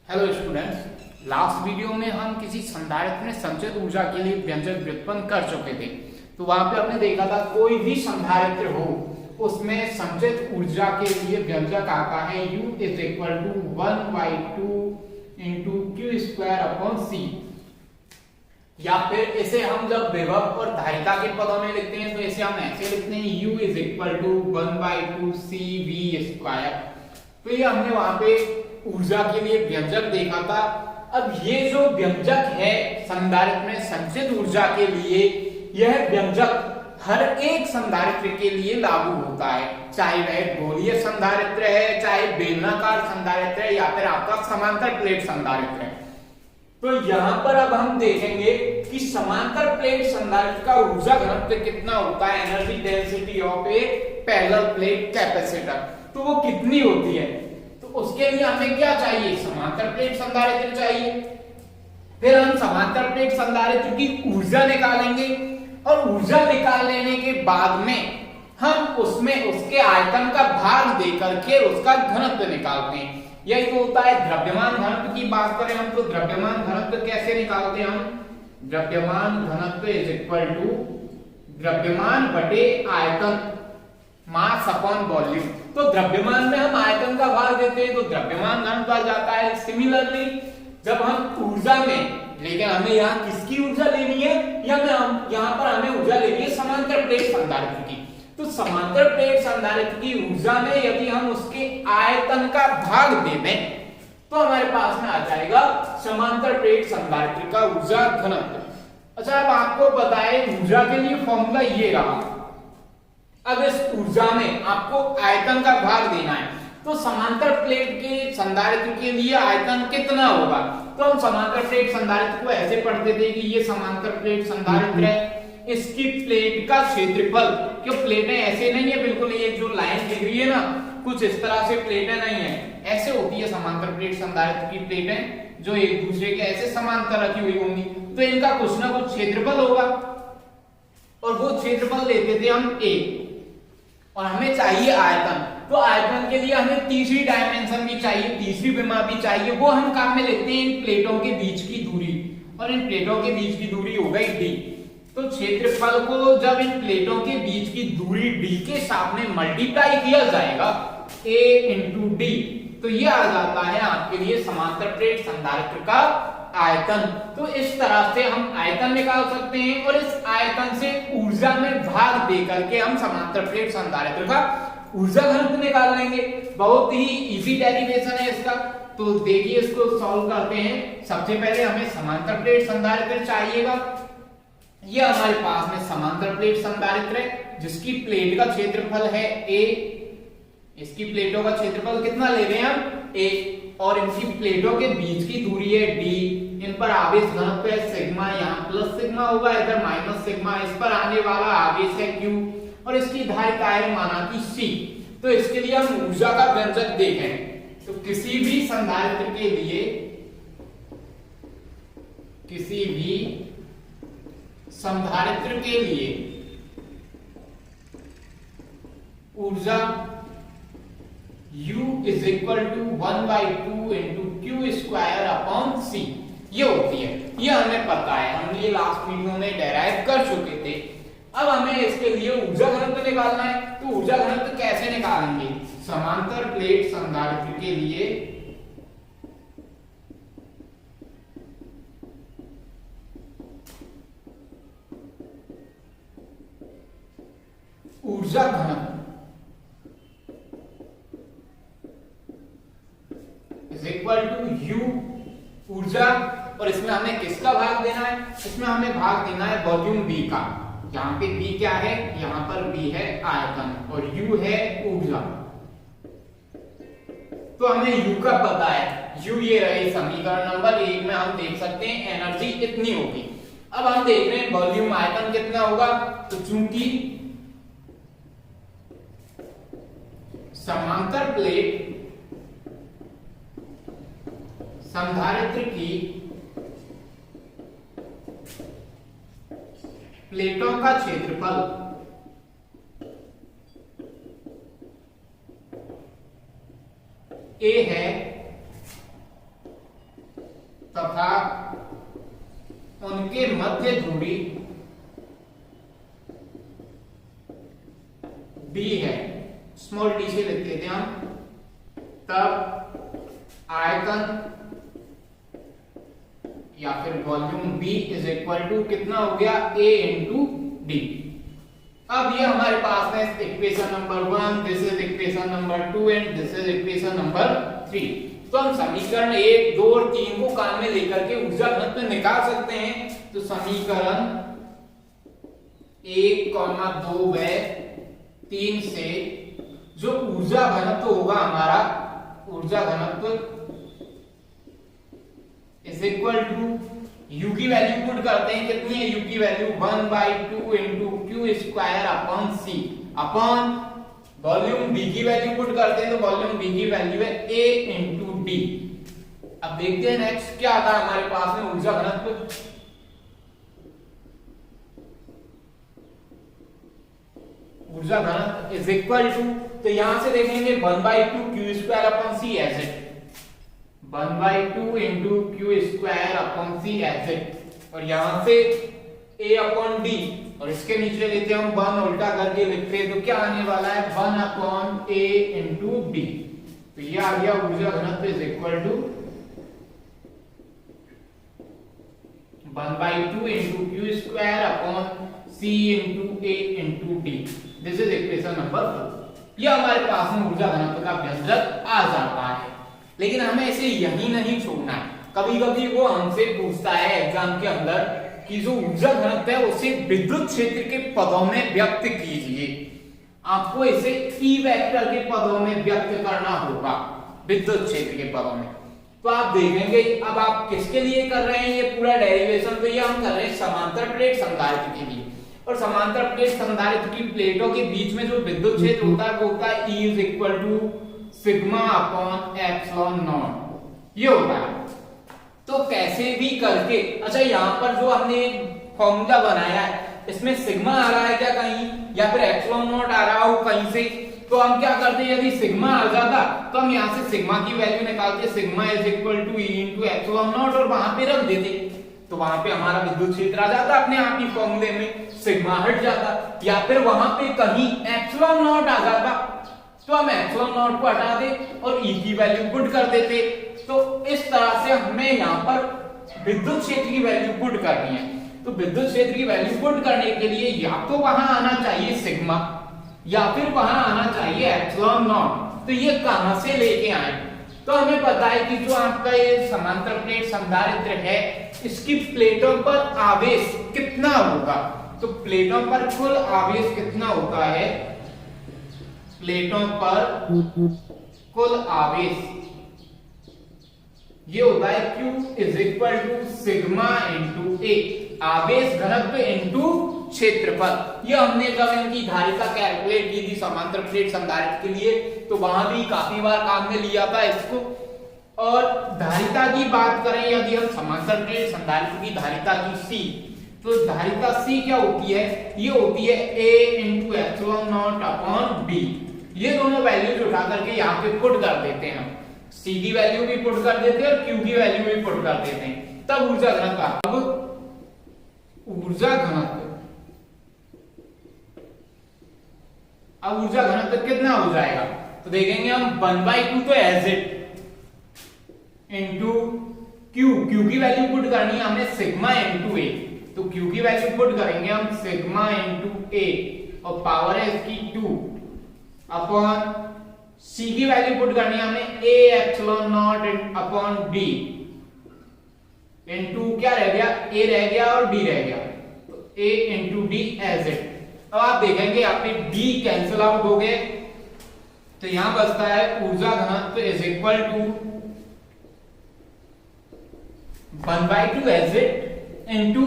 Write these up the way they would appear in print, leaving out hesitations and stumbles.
Hello students, last video में हम किसी संधारित्र में संचित ऊर्जा के लिए व्यंजक व्युत्पन्न कर चुके थे। तो वहां पे हमने देखा था कोई भी संधारित्र हो उसमें संचित ऊर्जा के लिए व्यंजक आता है U is equal to 1/2 into Q square upon C. या फिर इसे हम जब विभव और धारिता के पदों में लिखते हैं तो इसे हम ऐसे लिखते हैं U is equal to 1/2 CV square. तो ये हमने वहां पे ऊर्जा के लिए व्यंजक देखा था। अब ये जो व्यंजक है संधारित्र में संचित ऊर्जा के लिए, यह व्यंजक हर एक संधारित्र के लिए लागू होता है, चाहे वह गोलीय संधारित्र है, चाहे बेलनाकार संधारित्र है, या फिर आपका समांतर प्लेट संधारित्र है। तो यहां पर अब हम देखेंगे कि समांतर प्लेट संधारित्र का ऊर्जा घनत्व कितना होता है, energy density of A parallel plate capacitor, तो वो कितनी होती है। उसके लिए हमें क्या चाहिए, समांतर प्लेट संधारित्र चाहिए। फिर हम समांतर प्लेट संधारित्र की ऊर्जा निकालेंगे और ऊर्जा निकाल लेने के बाद में हम उसमें उसके आयतन का भाग देकर के उसका घनत्व निकालते हैं। यही तो होता है द्रव्यमान घनत्व की बात करें हम तो द्रव्यमान घनत्व कैसे निकालते हैं हम, द्रव्यमान घनत्व इज इक्वल टू द्रव्यमान बटे आयतन मास अपॉन वॉल्यूम। तो द्रव्यमान में हम आयतन का भाग देते हैं तो द्रव्यमान घनत्व आ जाता है। सिमिलरली जब हम ऊर्जा में, लेकिन हमें यहाँ किसकी ऊर्जा लेनी है, यहाँ पर हमें ऊर्जा लेनी है समांतर प्लेट संधारित्र की। तो समांतर प्लेट संधारित्र की ऊर्जा में यदि हम उसके आयतन का भाग दे दें तो हमारे पास में आ जाएगा समांतर प्लेट संधारित्र का ऊर्जा घनत्व। अच्छा, अब आपको पता है ऊर्जा के लिए फॉर्मूला ये रहा। अब इस ऊर्जा में आपको आयतन का भाग देना है तो समांतर प्लेट के संधारित्र के लिए आयतन कितना होगा। तो हम समांतर प्लेट संधारित्र को ऐसे पढ़ते थे कि ये समांतर प्लेट संधारित्र है, इसकी प्लेट का क्षेत्रफल, क्यों प्लेटें ऐसे नहीं है बिल्कुल, ये जो लाइन दिख रही है ना कुछ इस तरह से प्लेटें नहीं है, ऐसे होती है समांतर प्लेट संधारित्र की प्लेटें जो एक दूसरे के ऐसे समांतर रखी हुई होंगी। तो इनका कुछ ना कुछ क्षेत्रफल होगा और वो क्षेत्रफल लेते थे हम A और हमें चाहिए आयतन। तो आयतन के लिए हमें तीसरी डायमेंशन भी चाहिए, तीसरी विमा भी चाहिए, वो हम काम में लेते हैं इन प्लेटों के बीच की दूरी, और इन प्लेटों के बीच की दूरी हो गई D। तो क्षेत्रफल को जब इन प्लेटों के बीच की दूरी D के सामने मल्टीप्लाई किया जाएगा A इंटू D, तो ये आ जाता है आपके लिए समांतर प्लेट संधारित्र का आयतन। तो इस तरह से हम आयतन निकाल सकते हैं और इस आयतन से ऊर्जा में भाग दे करके हम समांतर प्लेट संधारित्र का ऊर्जा घनत्व निकाल लेंगे। बहुत ही इजी डेरिवेशन है इसका। तो देखिए इसको सॉल्व करते हैं। सबसे पहले हमें समांतर प्लेट संधारित्र चाहिएगा। ये हमारे पास में समांतर प्लेट संधारित्र है जिसकी प्लेट का क्षेत्रफल है A, इसकी प्लेटों का क्षेत्रफल कितना ले रहे हैं हम A, और इनकी प्लेटों के बीच की दूरी है D। इन पर आवेश घनत्व है सिग्मा, यहाँ प्लस सिग्मा होगा, इधर माइनस सिग्मा, इस पर आने वाला आवेश है Q, और इसकी धारिता है माना कि C। तो इसके लिए हम ऊर्जा का व्यंजक देखें तो किसी भी संधारित्र के लिए, किसी भी संधारित्र के लिए ऊर्जा U is equal to 1/2 into Q square upon C ये होती है। ये हमें पता है, हमने ये लास्ट वीडियो में डेराइव कर चुके थे। अब हमें इसके लिए ऊर्जा घनत्व निकालना है। तो ऊर्जा घनत्व कैसे निकालेंगे, समांतर प्लेट संधारित्र के लिए ऊर्जा घनत्व इज इक्वल टू U ऊर्जा, और इसमें हमें किसका भाग देना है, इसमें हमें भाग देना है वॉल्यूम V का। यहाँ पे V क्या है, यहाँ पर V है आयतन और U है ऊर्जा। तो हमें U का पता है, U ये रहे समीकरण नंबर 1 में हम देख सकते हैं एनर्जी इतनी होगी। अब हम देख रहे हैं वॉल्यूम आयतन कितना होगा। तो चूंकि समांतर प्लेट संधारित्र की प्लेटों का क्षेत्रफल A है डी है, स्मॉल डी से लिख देते हैं हम, तब आयतन या फिर volume B is equal to कितना हो गया, ए इंटू डी। अब ये हमारे पास है equation number 1, this is equation number 2 and this is equation number 3। तो हम समीकरण 1, 2 और 3 को काम में लेकर के ऊर्जा घनत्व निकाल सकते हैं। तो समीकरण 1, 2 व 3 से जो ऊर्जा घनत्व होगा हमारा, ऊर्जा घनत्व इज इक्वल टू U की वैल्यू पुट करते हैं, कितनी है U की value 1/2 into Q square upon C upon volume B की वैल्यू पुट करते हैं, तो वॉल्यूम B की वैल्यू है A इंटू डी। अब देखते हैं नेक्स्ट क्या आता है हमारे पास में ऊर्जा घनत्व। ऊर्जा घनत्व इज इक्वल टू, तो यहां से देखेंगे 1/2 Q square upon C as it, 1/2 into Q square upon C as it, और यहां से a अपॉन डी, और इसके नीचे लेते हैं हम 1 उल्टा करके लिखते हैं, तो क्या आने वाला है 1 अपॉन a इंटू डी। तो ये आ गया ऊर्जा घनत्व is equal to 1/2 into Q square upon c into a into D. This is equation number 4। ये हमारे पास में ऊर्जा घनत्व का व्यंजक आ जाता है। लेकिन हमें इसे यही नहीं छोड़ना है, कभी कभी वो हमसे पूछता है एग्जाम के अंदर कि जो ऊर्जा घनत्व है उसे विद्युत क्षेत्र के पदों में व्यक्त कीजिए। आपको इसे ई वेक्टर के पदों में व्यक्त करना होगा, विद्युत क्षेत्र के पदों में। तो आप देखेंगे, अब आप किसके लिए कर रहे हैं ये पूरा डेरिवेशन, तो ये हम कर रहे हैं समांतर प्लेट संधारित्र के लिए। और समांतर प्लेट संधारित्र की प्लेटों के बीच में जो विद्युत क्षेत्र होता है वो होता है E is equal to sigma upon epsilon nought, ये होता है। तो कैसे भी करके, अच्छा यहाँ पर जो हमने फॉर्मूला बनाया है इसमें सिग्मा आ रहा है क्या कहीं, या फिर एप्सिलॉन नॉट आ रहा हो कहीं से, तो हम क्या करते हैं, यदि सिग्मा आ जाता तो हम यहाँ से सिग्मा की वैल्यू निकालते, sigma is equal to E into epsilon nought, और वहां पे रख देते, तो वहां पे हमारा विद्युत क्षेत्र आ जाता अपने आप ही फॉर्मूले में, सिग्मा हट जाता। या फिर वहां पे कहीं एप्सिलॉन नॉट आ जाता तो हम एप्सिलॉन नॉट को हटा दे और E की वैल्यू पुट कर देते। तो इस तरह से हमें यहाँ पर विद्युत क्षेत्र की वैल्यू पुट करनी है। तो विद्युत क्षेत्र की वैल्यू पुट करने के लिए या तो वहां आना चाहिए सिग्मा या फिर वहां आना चाहिए एप्सिलॉन नॉट। तो ये कहां से लेके आए, तो हमें पता है कि जो आपका ये समांतर प्लेट संधारित्र है इसकी प्लेटों पर आवेश कितना होगा, तो प्लेटों पर कुल आवेश कितना होता है, प्लेटों पर कुल आवेश ये होता है Q is equal to sigma into A, आवेश घनत्व इंटू क्षेत्रफल। ये हमने जब इनकी धारिता कैलकुलेट की थी समांतर प्लेट संधारित्र के लिए, तो वहां भी काफी बार काम में लिया था इसको। और धारिता की बात करें, यदि हम समांतर प्लेट संधारित्र की धारिता की C, तो धारिता C क्या होती है, ये होती है A into epsilon not upon B। ये दोनों वैल्यूज उठा करके यहाँ पे पुट कर देते हैं हम, C की वैल्यू भी पुट कर देते हैं और Q की वैल्यू भी पुट कर देते हैं, तब ऊर्जा घनत्व। अब ऊर्जा घनत्व, अब ऊर्जा घनत्व कितना हो जाएगा, तो देखेंगे हम 1/2 तो as it into Q, Q की वैल्यू पुट करनी है हमने सिग्मा इंटू ए, तो Q की वैल्यू पुट करेंगे हम सिग्मा इंटू ए और पावर है इसकी 2 अपॉन C की वैल्यू पुट करनी है हमें A epsilon not upon D into क्या रह गया, A रह गया और D रह गया, तो A into D as it. अब आप देखेंगे यहाँ पे D कैंसिल आउट हो गए, तो यहां बचता है ऊर्जा घनत्व is equal to 1/2 as it into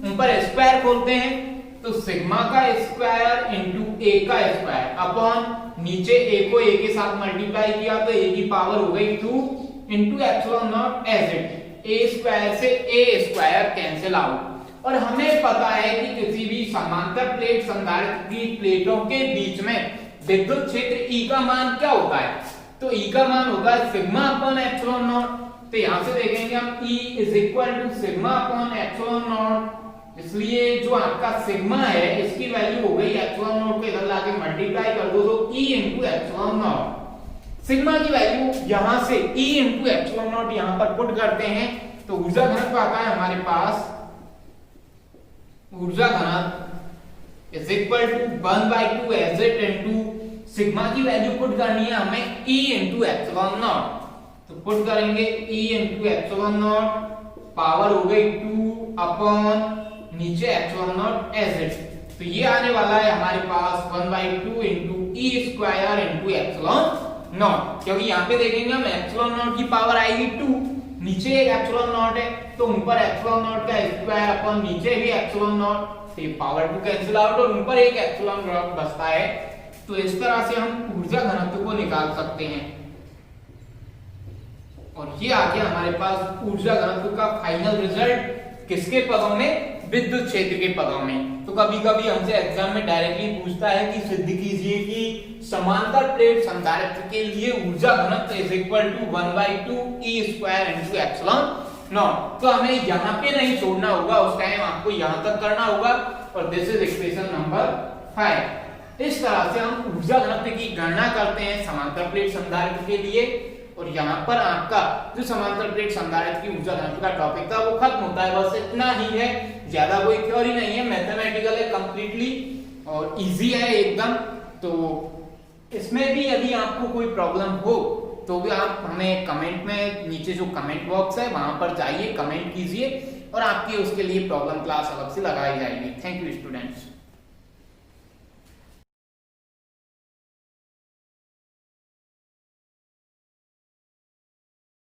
ऊपर स्क्वायर खोलते हैं तो सिग्मा का स्क्वायर इंटू A का स्क्वायर अपॉन नीचे A को A के साथ मल्टीप्लाई किया तो A की पावर हो गई 2 into epsilon nought as it, A square से A स्क्वायर कैंसिल आउट। और हमें पता है कि किसी भी समांतर प्लेट संधारित्र की प्लेटों के बीच में विद्युत क्षेत्र E का मान क्या होता है, तो E का मान होता है सिग्मा अपॉन एप्सिलॉन नॉट। तो यहां से देखेंगे हम E is equal to sigma upon epsilon nought इसलिए जो आपका सिग्मा है इसकी वैल्यू हो गई एप्सिलॉन नॉट को इधर लाके मल्टीप्लाई कर दो तो E into epsilon not. Sigma की वैल्यू यहां से E इंटू एप्सिलॉन नॉट यहां पर पुट करते हैं तो ऊर्जा घनत्व आता है हमारे पास, ऊर्जा घनत्व is equal to 1/2 Hz into sigma की वैल्यू पुट करनी है हमें E इंटू एप्सिलॉन नॉट, तो पुट करेंगे E into epsilon nought, power हो गई 2 अपॉन नीचे एप्सिलॉन नॉट Hz, तो ये आने वाला है हमारे पास 1/2 into E square into epsilon not, क्योंकि यहाँ पे देखेंगे हम एप्सिलॉन नॉट की पावर आएगी 2, नीचे एक एप्सिलॉन नॉट है तो ऊपर एप्सिलॉन नॉट का स्क्वायर अपॉन नीचे भी एप्सिलॉन नॉट, तो ये पावर 2 कैंसिल आउट और ऊपर एक एप्सिलॉन नॉट बचता है। तो इस तरह से हम ऊर्जा घनत्व को निकाल सकते हैं और ये आ गया हमारे पास ऊर्जा घनत्व का फाइनल रिजल्ट, किसके पदों में, विद्युत क्षेत्र के पदों में। तो कभी कभी हमसे एग्जाम में डायरेक्टली पूछता है कि सिद्ध कीजिए कि समांतर प्लेट संधारित्र के लिए ऊर्जा घनत्व is equal to 1/2 E square into epsilon nought, तो हमें यहाँ पे नहीं छोड़ना होगा, उस टाइम आपको यहाँ तक करना होगा और दिस इज इक्वेशन नंबर 5। इस तरह से हम ऊर्जा घनत्व की गणना करते हैं समांतर प्लेट संधारित्र के लिए और यहाँ पर आपका जो समांतर प्लेट संधारित्र की ऊर्जा घनत्व का टॉपिक था वो खत्म होता है। बस इतना ही है, ज्यादा कोई थ्योरी नहीं है, मैथमेटिकल है कंप्लीटली और इजी है एकदम। तो इसमें भी यदि आपको कोई प्रॉब्लम हो तो भी आप हमें कमेंट में, नीचे जो कमेंट बॉक्स है वहां पर जाइए, कमेंट कीजिए और आपकी उसके लिए प्रॉब्लम क्लास अलग से लगाई जाएगी। Thank you students.